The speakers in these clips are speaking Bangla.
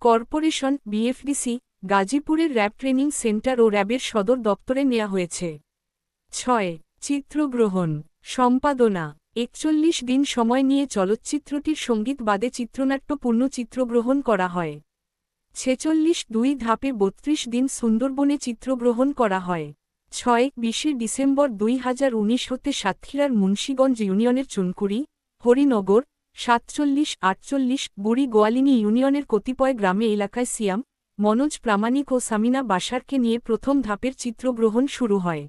কর্পোরেশন বিএফডিসি গাজীপুরের র্যাব ট্রেনিং সেন্টার ও র্যাবের সদর দপ্তরে নেওয়া হয়েছে। 6 চিত্রগ্রহণ সম্পাদনা 41 দিন সময় নিয়ে চলচ্চিত্রটির সঙ্গীত বাদে চিত্রনাট্যপূর্ণ চিত্রগ্রহণ করা হয়। 46 ধাপে 32 দিন সুন্দরবনে চিত্রগ্রহণ করা হয়। 20 ডিসেম্বর 2019 হতে সাতক্ষীরার মুন্সীগঞ্জ ইউনিয়নের চুনকুড়ি, হরিনগর, 47-48 বুড়ি গোয়ালিনী ইউনিয়নের কতিপয় গ্রামে এলাকায় সিয়াম, মনোজ প্রামাণিক ও সামিনা বাশারকে নিয়ে প্রথম ধাপের চিত্রগ্রহণ শুরু হয়।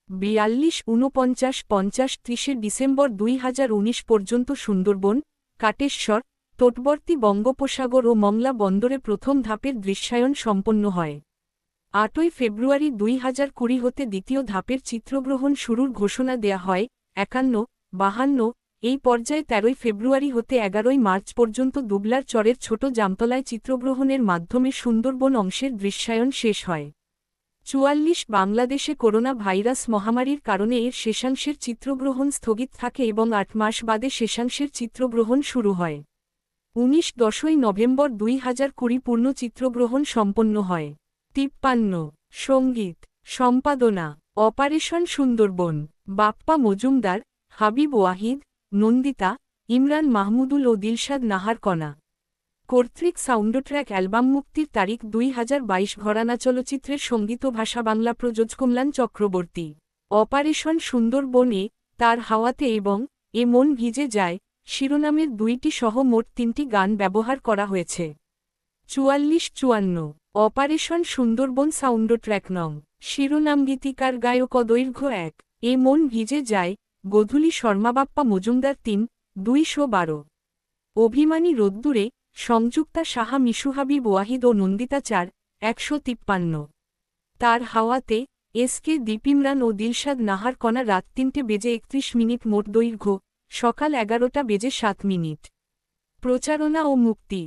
42-49-50-30 ডিসেম্বর 2019 পর্যন্ত সুন্দরবন, কাটেশ্বর, তটবর্তী বঙ্গোপসাগর ও মংলা বন্দরে প্রথম ধাপের দৃশ্যায়ন সম্পন্ন হয়। 8 ফেব্রুয়ারি 2020 হতে দ্বিতীয় ধাপের চিত্রগ্রহণ শুরুর ঘোষণা দেয়া হয়। 51-52 এই পর্যায়ে 13 ফেব্রুয়ারি হতে 11 মার্চ পর্যন্ত দুবলার চরের ছোট জামতলায় চিত্রগ্রহণের মাধ্যমে সুন্দরবন অংশের দৃশ্যায়ন শেষ হয়। 44 বাংলাদেশে করোনা ভাইরাস মহামারীর কারণে এর শেষাংশের চিত্রগ্রহণ স্থগিত থাকে এবং 8 মাস বাদে শেষাংশের চিত্রগ্রহণ শুরু হয়। 19 নভেম্বর 2020 পূর্ণ চিত্রগ্রহণ সম্পন্ন হয়। 53 সঙ্গীত সম্পাদনা অপারেশন সুন্দরবন বাপ্পা মজুমদার, হাবিব ওয়াহিদ, নন্দিতা, ইমরান মাহমুদুল ও দিলশাদ নাহার কণা কর্তৃক সাউন্ডট্র্যাক অ্যালবাম মুক্তির তারিখ 2022 ঘরানা চলচ্চিত্রের সঙ্গীত ও ভাষা বাংলা প্রযোজক কমলান চক্রবর্তী। অপারেশন সুন্দরবনে তার হাওয়াতে এবং এ মন ভিজে যায় শিরোনামের 2টি সহ মোট 3টি গান ব্যবহার করা হয়েছে। 44-54 অপারেশন সুন্দরবন সাউন্ডট্র্যাক নং শিরোনাম গীতিকার গায়ক দৈর্ঘ্য 1 এ মন ভিজে যায় গোধূলি শর্মা বাপ্পা মজুমদার 3-212 অভিমানী রোদ্দুরে সংযুক্তা সাহা মিশু হাবিব ওয়াহিদ ও নন্দিতা 4-153 তার হাওয়াতে এসকে দীপ ইমরান ও দিলশাদ নাহার কণা রাত 3:31 মোট দৈর্ঘ্য সকাল 11:07 প্রচারণা ও মুক্তি।